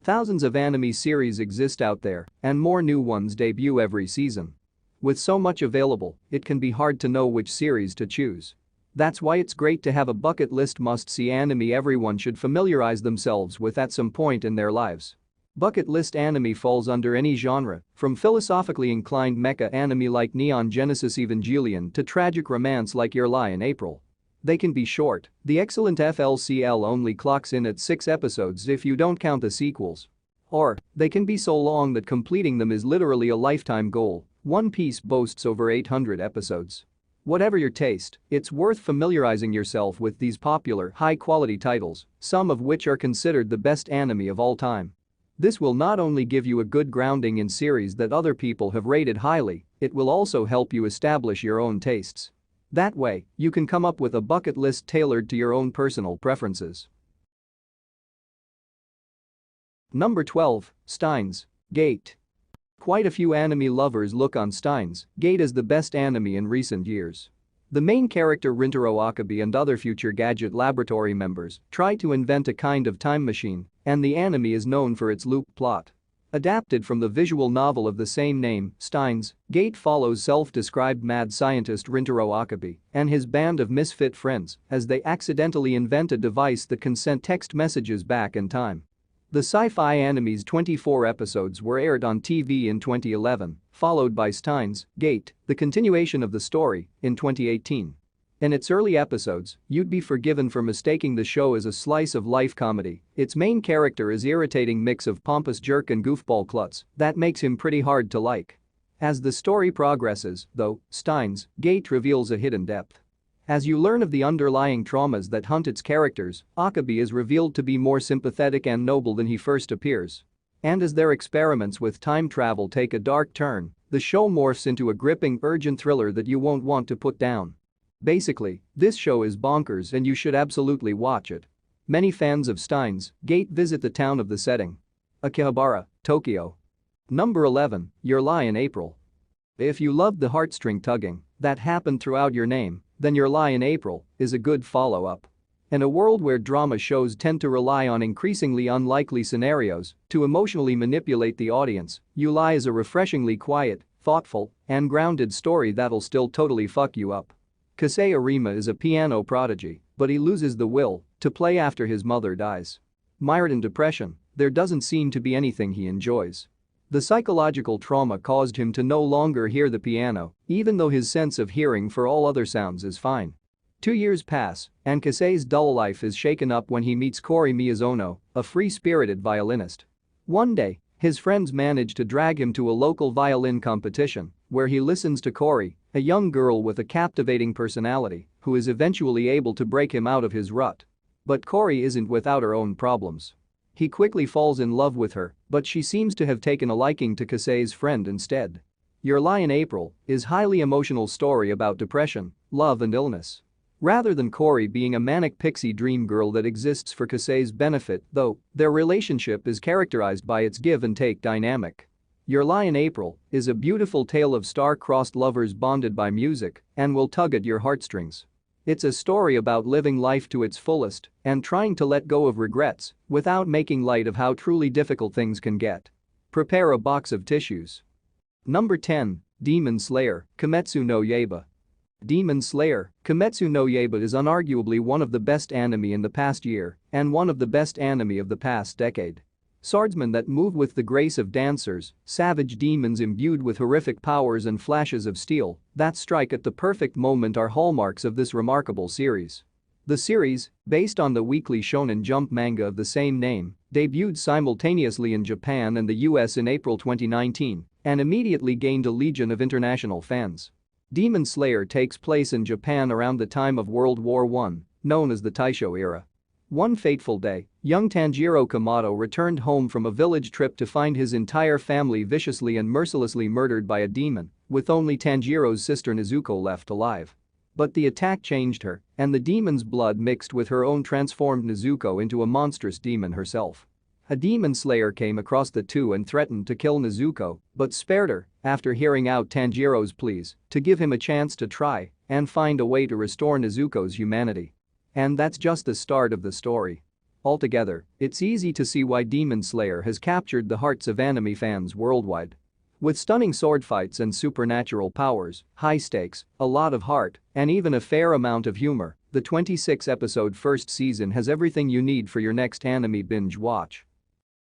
Thousands of anime series exist out there, and more new ones debut every season. With so much available, it can be hard to know which series to choose. That's why it's great to have a bucket list must-see anime everyone should familiarize themselves with at some point in their lives. Bucket list anime falls under any genre, from philosophically inclined mecha anime like Neon Genesis Evangelion to tragic romance like Your Lie in April. They can be short, the excellent FLCL only clocks in at 6 episodes if you don't count the sequels. Or, they can be so long that completing them is literally a lifetime goal. One Piece boasts over 800 episodes. Whatever your taste, it's worth familiarizing yourself with these popular, high-quality titles, some of which are considered the best anime of all time. This will not only give you a good grounding in series that other people have rated highly, it will also help you establish your own tastes. That way, you can come up with a bucket list tailored to your own personal preferences. Number 12, Steins Gate. Quite a few anime lovers look on Steins Gate as the best anime in recent years. The main character Rintaro Akabe and other future Gadget Laboratory members try to invent a kind of time machine, and the anime is known for its loop plot. Adapted from the visual novel of the same name, Steins Gate follows self-described mad scientist Rintaro Akabe and his band of misfit friends as they accidentally invent a device that can send text messages back in time. The sci-fi anime's 24 episodes were aired on TV in 2011, followed by Steins Gate, the continuation of the story, in 2018. In its early episodes, you'd be forgiven for mistaking the show as a slice-of-life comedy. Its main character is an irritating mix of pompous jerk and goofball klutz that makes him pretty hard to like. As the story progresses, though, Steins Gate reveals a hidden depth. As you learn of the underlying traumas that hunt its characters, Akabe is revealed to be more sympathetic and noble than he first appears. And as their experiments with time travel take a dark turn, the show morphs into a gripping, urgent thriller that you won't want to put down. Basically, this show is bonkers and you should absolutely watch it. Many fans of Steins Gate visit the town of the setting. Akihabara, Tokyo. Number 11, Your Lie in April. If you loved the heartstring tugging that happened throughout Your Name, then Your Lie in April is a good follow-up. In a world where drama shows tend to rely on increasingly unlikely scenarios to emotionally manipulate the audience, Your Lie is a refreshingly quiet, thoughtful, and grounded story that'll still totally fuck you up. Kasei Arima is a piano prodigy, but he loses the will to play after his mother dies. Mired in depression, there doesn't seem to be anything he enjoys. The psychological trauma caused him to no longer hear the piano, even though his sense of hearing for all other sounds is fine. 2 years pass, and Kasei's dull life is shaken up when he meets Kori Miyazono, a free-spirited violinist. One day, his friends manage to drag him to a local violin competition, where he listens to Kori, a young girl with a captivating personality, who is eventually able to break him out of his rut. But Kori isn't without her own problems. He quickly falls in love with her, but she seems to have taken a liking to Kasei's friend instead. Your Lie in April is a highly emotional story about depression, love and illness. Rather than Kori being a manic pixie dream girl that exists for Kasei's benefit, though, their relationship is characterized by its give-and-take dynamic. Your Lie in April is a beautiful tale of star-crossed lovers bonded by music and will tug at your heartstrings. It's a story about living life to its fullest and trying to let go of regrets without making light of how truly difficult things can get. Prepare a box of tissues. Number 10, Demon Slayer, Kimetsu no Yaiba. Demon Slayer, Kimetsu no Yaiba is unarguably one of the best anime in the past year and one of the best anime of the past decade. Swordsmen that move with the grace of dancers, savage demons imbued with horrific powers and flashes of steel that strike at the perfect moment are hallmarks of this remarkable series. The series, based on the weekly Shonen Jump manga of the same name, debuted simultaneously in Japan and the US in April 2019 and immediately gained a legion of international fans. Demon Slayer takes place in Japan around the time of World War I, known as the Taisho era. One fateful day, young Tanjiro Kamado returned home from a village trip to find his entire family viciously and mercilessly murdered by a demon, with only Tanjiro's sister Nezuko left alive. But the attack changed her, and the demon's blood mixed with her own transformed Nezuko into a monstrous demon herself. A demon slayer came across the two and threatened to kill Nezuko, but spared her after hearing out Tanjiro's pleas to give him a chance to try and find a way to restore Nezuko's humanity. And that's just the start of the story. Altogether, it's easy to see why Demon Slayer has captured the hearts of anime fans worldwide. With stunning sword fights and supernatural powers, high stakes, a lot of heart, and even a fair amount of humor, the 26-episode first season has everything you need for your next anime binge watch.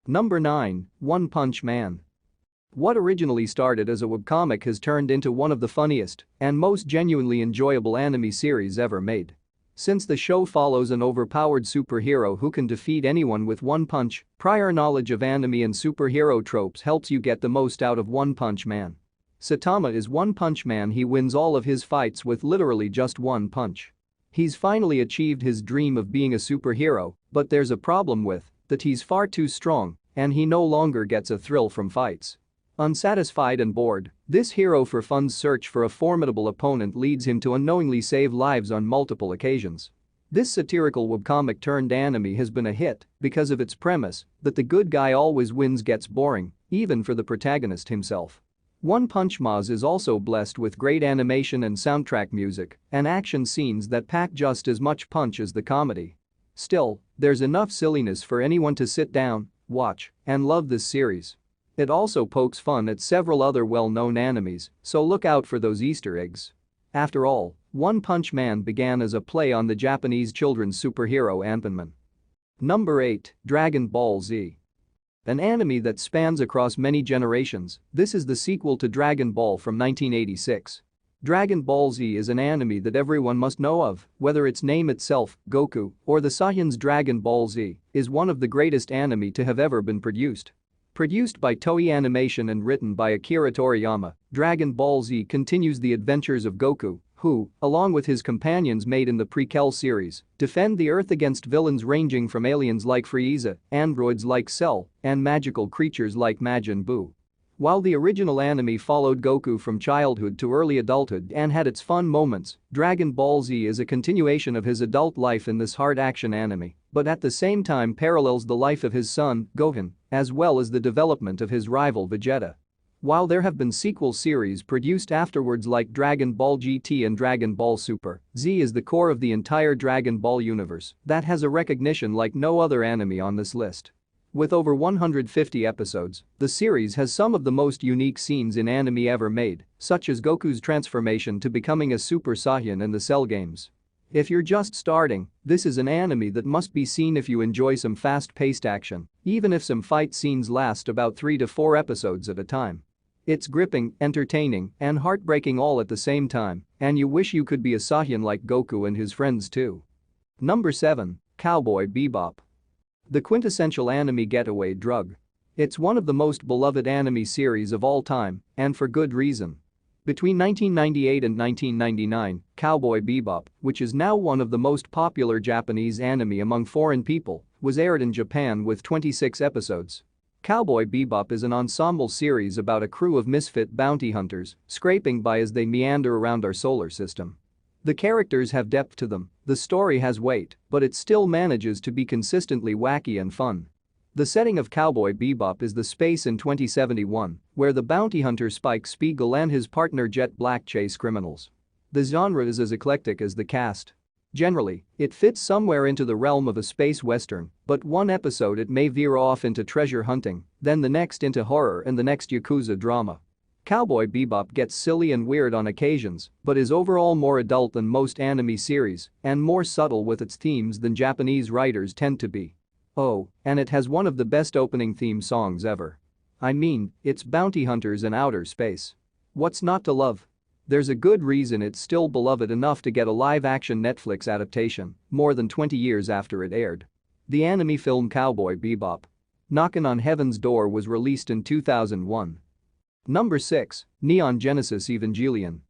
Number 9, One Punch Man. What originally started as a webcomic has turned into one of the funniest and most genuinely enjoyable anime series ever made. Since the show follows an overpowered superhero who can defeat anyone with one punch, prior knowledge of anime and superhero tropes helps you get the most out of One Punch Man. Saitama is One Punch Man. He wins all of his fights with literally just one punch. He's finally achieved his dream of being a superhero, but there's a problem with that he's far too strong and he no longer gets a thrill from fights. Unsatisfied and bored, this hero for fun's search for a formidable opponent leads him to unknowingly save lives on multiple occasions. This satirical webcomic turned anime has been a hit because of its premise that the good guy always wins gets boring, even for the protagonist himself. One Punch Man is also blessed with great animation and soundtrack music and action scenes that pack just as much punch as the comedy. Still, there's enough silliness for anyone to sit down, watch, and love this series. It also pokes fun at several other well-known animes, so look out for those Easter eggs. After all, One Punch Man began as a play on the Japanese children's superhero Anpanman. Number 8, Dragon Ball Z. An anime that spans across many generations, this is the sequel to Dragon Ball from 1986. Dragon Ball Z is an anime that everyone must know of, whether its name itself, Goku, or the Saiyans. Dragon Ball Z is one of the greatest anime to have ever been produced. Produced by Toei Animation and written by Akira Toriyama, Dragon Ball Z continues the adventures of Goku, who, along with his companions made in the prequel series, defend the Earth against villains ranging from aliens like Frieza, androids like Cell, and magical creatures like Majin Buu. While the original anime followed Goku from childhood to early adulthood and had its fun moments, Dragon Ball Z is a continuation of his adult life in this hard action anime, but at the same time parallels the life of his son, Gohan, as well as the development of his rival Vegeta. While there have been sequel series produced afterwards like Dragon Ball GT and Dragon Ball Super, Z is the core of the entire Dragon Ball universe that has a recognition like no other anime on this list. With over 150 episodes, the series has some of the most unique scenes in anime ever made, such as Goku's transformation to becoming a Super Saiyan in the Cell games. If you're just starting, this is an anime that must be seen if you enjoy some fast-paced action, even if some fight scenes last about 3 to 4 episodes at a time. It's gripping, entertaining, and heartbreaking all at the same time, and you wish you could be a Saiyan like Goku and his friends too. Number 7, Cowboy Bebop. The quintessential anime getaway drug. It's one of the most beloved anime series of all time, and for good reason. Between 1998 and 1999, Cowboy Bebop, which is now one of the most popular Japanese anime among foreign people, was aired in Japan with 26 episodes. Cowboy Bebop is an ensemble series about a crew of misfit bounty hunters scraping by as they meander around our solar system. The characters have depth to them, the story has weight, but it still manages to be consistently wacky and fun. The setting of Cowboy Bebop is the space in 2071, where the bounty hunter Spike Spiegel and his partner Jet Black chase criminals. The genre is as eclectic as the cast. Generally, it fits somewhere into the realm of a space western, but one episode it may veer off into treasure hunting, then the next into horror and the next Yakuza drama. Cowboy Bebop gets silly and weird on occasions, but is overall more adult than most anime series and more subtle with its themes than Japanese writers tend to be. Oh, and it has one of the best opening theme songs ever. I mean, it's bounty hunters in outer space. What's not to love? There's a good reason it's still beloved enough to get a live-action Netflix adaptation more than 20 years after it aired. The anime film Cowboy Bebop. Knockin' on Heaven's Door was released in 2001. Number 6, Neon Genesis Evangelion.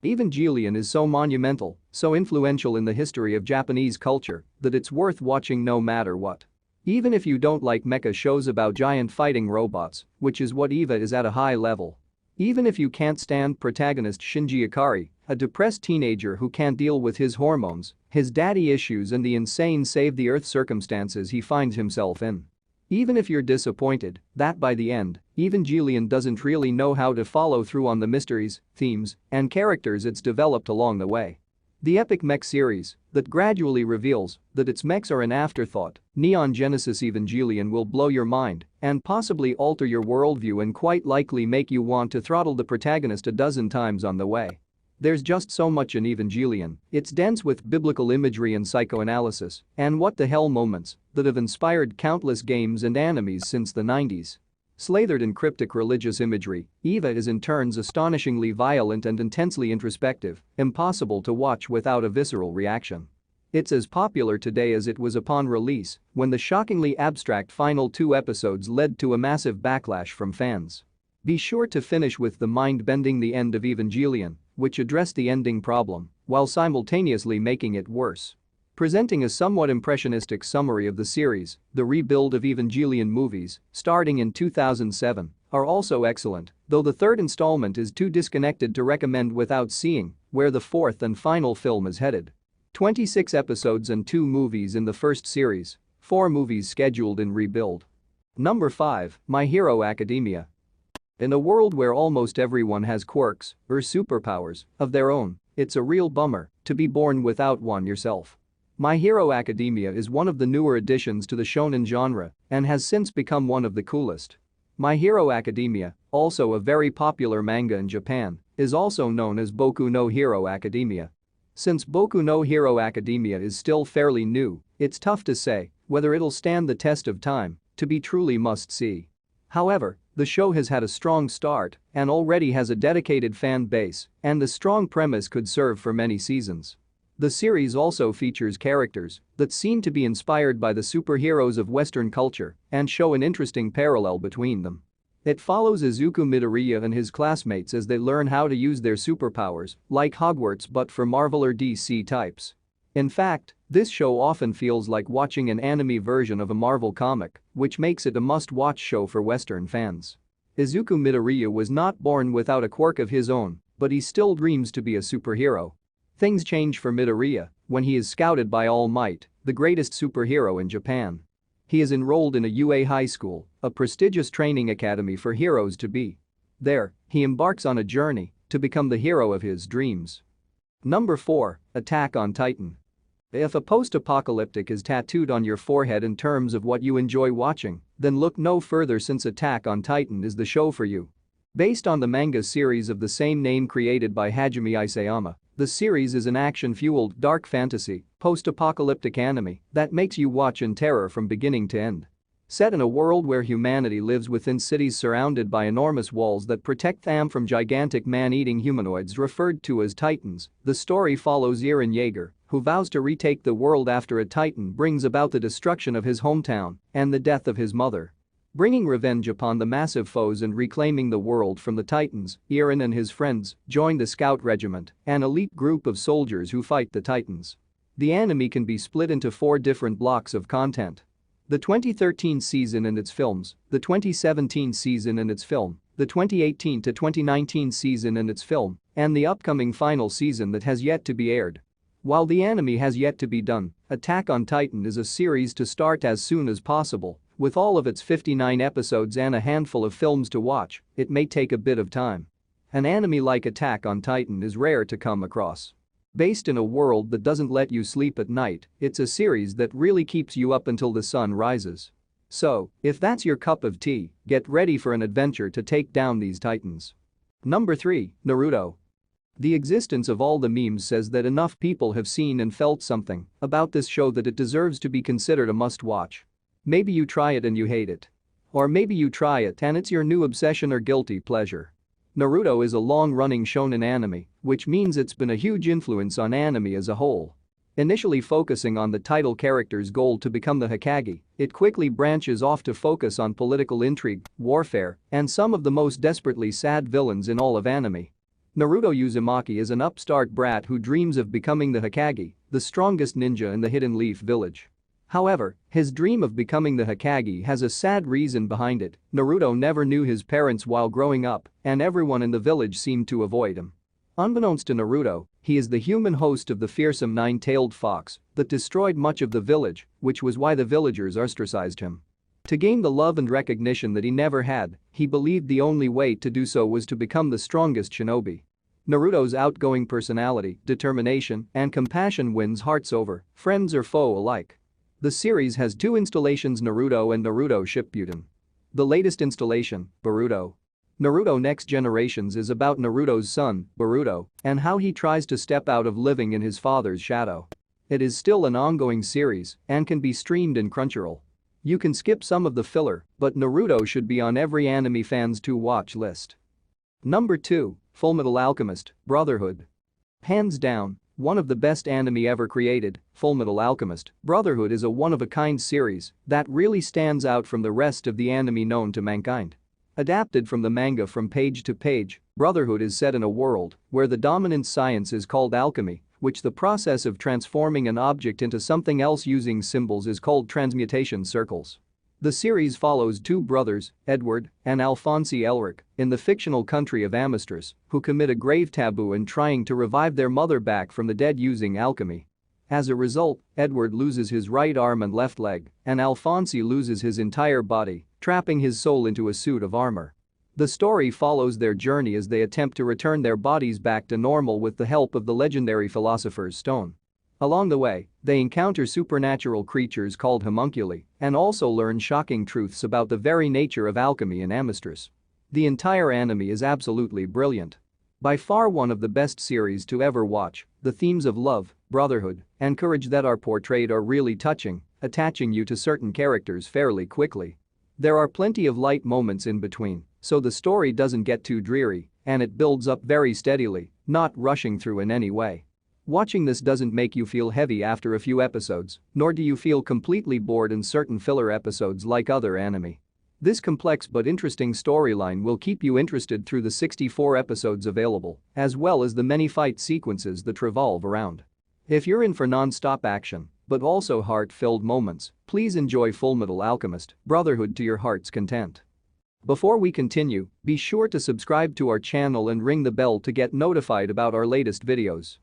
Evangelion is so monumental, so influential in the history of Japanese culture that it's worth watching no matter what. Even if you don't like mecha shows about giant fighting robots, which is what EVA is at a high level. Even if you can't stand protagonist Shinji Ikari, a depressed teenager who can't deal with his hormones, his daddy issues and the insane save-the-earth circumstances he finds himself in. Even if you're disappointed that by the end, Evangelion doesn't really know how to follow through on the mysteries, themes, and characters it's developed along the way. The epic mech series that gradually reveals that its mechs are an afterthought. Neon Genesis Evangelion will blow your mind and possibly alter your worldview and quite likely make you want to throttle the protagonist a dozen times on the way. There's just so much in Evangelion, it's dense with biblical imagery and psychoanalysis, and what the hell moments that have inspired countless games and animes since the 90s. Slathered in cryptic religious imagery, Eva is in turns astonishingly violent and intensely introspective, impossible to watch without a visceral reaction. It's as popular today as it was upon release, when the shockingly abstract final 2 episodes led to a massive backlash from fans. Be sure to finish with the mind-bending The End of Evangelion, which addressed the ending problem while simultaneously making it worse. Presenting a somewhat impressionistic summary of the series, the rebuild of Evangelion movies, starting in 2007, are also excellent, though the 3rd installment is too disconnected to recommend without seeing where the 4th and final film is headed. 26 episodes and 2 movies in the first series, 4 movies scheduled in rebuild. Number 5, My Hero Academia. In a world where almost everyone has quirks or superpowers of their own, it's a real bummer to be born without one yourself. My Hero Academia is one of the newer additions to the shonen genre and has since become one of the coolest. My Hero Academia, also a very popular manga in Japan, is also known as Boku no Hero Academia. Since Boku no Hero Academia is still fairly new, it's tough to say whether it'll stand the test of time to be truly must-see. However, the show has had a strong start and already has a dedicated fan base, and the strong premise could serve for many seasons. The series also features characters that seem to be inspired by the superheroes of Western culture and show an interesting parallel between them. It follows Izuku Midoriya and his classmates as they learn how to use their superpowers, like Hogwarts but for Marvel or DC types. In fact, this show often feels like watching an anime version of a Marvel comic, which makes it a must-watch show for Western fans. Izuku Midoriya was not born without a quirk of his own, but he still dreams to be a superhero. Things change for Midoriya when he is scouted by All Might, the greatest superhero in Japan. He is enrolled in a UA high school, a prestigious training academy for heroes to be. There, he embarks on a journey to become the hero of his dreams. Number 4, Attack on Titan. If a post-apocalyptic is tattooed on your forehead in terms of what you enjoy watching, then look no further since Attack on Titan is the show for you. Based on the manga series of the same name created by Hajime Isayama, the series is an action-fueled dark fantasy, post-apocalyptic anime that makes you watch in terror from beginning to end. Set in a world where humanity lives within cities surrounded by enormous walls that protect them from gigantic man-eating humanoids referred to as Titans, the story follows Eren Yeager, who vows to retake the world after a Titan brings about the destruction of his hometown and the death of his mother. Bringing revenge upon the massive foes and reclaiming the world from the Titans, Eren and his friends join the Scout Regiment, an elite group of soldiers who fight the Titans. The anime can be split into 4 different blocks of content. The 2013 season and its films, the 2017 season and its film, the 2018 to 2019 season and its film, and the upcoming final season that has yet to be aired. While the anime has yet to be done, Attack on Titan is a series to start as soon as possible. With all of its 59 episodes and a handful of films to watch, it may take a bit of time. An anime like Attack on Titan is rare to come across. Based in a world that doesn't let you sleep at night, it's a series that really keeps you up until the sun rises. So, if that's your cup of tea, get ready for an adventure to take down these Titans. Number 3, Naruto. The existence of all the memes says that enough people have seen and felt something about this show that it deserves to be considered a must-watch. Maybe you try it and you hate it. Or maybe you try it and it's your new obsession or guilty pleasure. Naruto is a long-running shonen anime, which means it's been a huge influence on anime as a whole. Initially focusing on the title character's goal to become the Hokage, it quickly branches off to focus on political intrigue, warfare, and some of the most desperately sad villains in all of anime. Naruto Uzumaki is an upstart brat who dreams of becoming the Hokage, the strongest ninja in the Hidden Leaf Village. However, his dream of becoming the Hokage has a sad reason behind it. Naruto never knew his parents while growing up, and everyone in the village seemed to avoid him. Unbeknownst to Naruto, he is the human host of the fearsome nine-tailed fox that destroyed much of the village, which was why the villagers ostracized him. To gain the love and recognition that he never had, he believed the only way to do so was to become the strongest shinobi. Naruto's outgoing personality, determination, and compassion wins hearts over friends or foe alike. The series has two installations, Naruto and Naruto Shippuden. The latest installation, Boruto. Naruto Next Generations, is about Naruto's son, Boruto, and how he tries to step out of living in his father's shadow. It is still an ongoing series and can be streamed in Crunchyroll. You can skip some of the filler, but Naruto should be on every anime fan's to-watch list. Number 2, Fullmetal Alchemist, Brotherhood. Hands down, one of the best anime ever created, Fullmetal Alchemist, Brotherhood is a one-of-a-kind series that really stands out from the rest of the anime known to mankind. Adapted from the manga from page to page, Brotherhood is set in a world where the dominant science is called alchemy, which the process of transforming an object into something else using symbols is called transmutation circles. The series follows two brothers, Edward and Alphonse Elric, in the fictional country of Amistris, who commit a grave taboo in trying to revive their mother back from the dead using alchemy. As a result, Edward loses his right arm and left leg, and Alphonse loses his entire body, trapping his soul into a suit of armor. The story follows their journey as they attempt to return their bodies back to normal with the help of the legendary Philosopher's Stone. Along the way, they encounter supernatural creatures called homunculi and also learn shocking truths about the very nature of alchemy in Amistris. The entire anime is absolutely brilliant. By far one of the best series to ever watch, the themes of love, brotherhood, and courage that are portrayed are really touching, attaching you to certain characters fairly quickly. There are plenty of light moments in between, so the story doesn't get too dreary, and it builds up very steadily, not rushing through in any way. Watching this doesn't make you feel heavy after a few episodes, nor do you feel completely bored in certain filler episodes like other anime. This complex but interesting storyline will keep you interested through the 64 episodes available, as well as the many fight sequences that revolve around. If you're in for non-stop action, but also heart-filled moments, please enjoy Fullmetal Alchemist, Brotherhood to your heart's content. Before we continue, be sure to subscribe to our channel and ring the bell to get notified about our latest videos.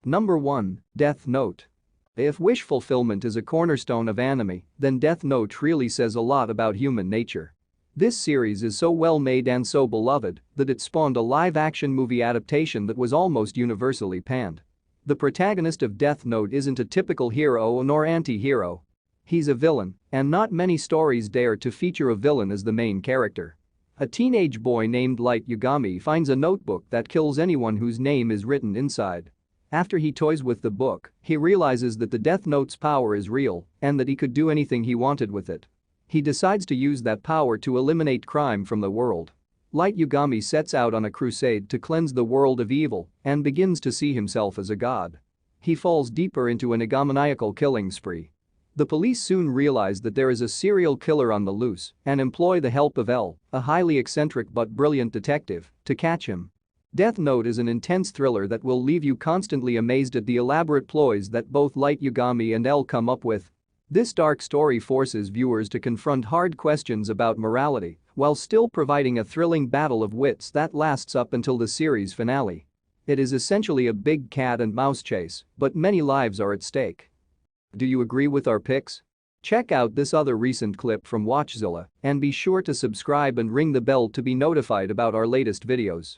Number 1, Death Note. If wish fulfillment is a cornerstone of anime, then Death Note really says a lot about human nature. This series is so well made and so beloved that it spawned a live-action movie adaptation that was almost universally panned. The protagonist of Death Note isn't a typical hero nor anti-hero. He's a villain, and not many stories dare to feature a villain as the main character. A teenage boy named Light Yagami finds a notebook that kills anyone whose name is written inside. After he toys with the book, he realizes that the Death Note's power is real and that he could do anything he wanted with it. He decides to use that power to eliminate crime from the world. Light Yagami sets out on a crusade to cleanse the world of evil and begins to see himself as a god. He falls deeper into an egomaniacal killing spree. The police soon realize that there is a serial killer on the loose and employ the help of L, a highly eccentric but brilliant detective, to catch him. Death Note is an intense thriller that will leave you constantly amazed at the elaborate ploys that both Light Yagami and L come up with. This dark story forces viewers to confront hard questions about morality while still providing a thrilling battle of wits that lasts up until the series finale. It is essentially a big cat and mouse chase, but many lives are at stake. Do you agree with our picks? Check out this other recent clip from WatchZilla and be sure to subscribe and ring the bell to be notified about our latest videos.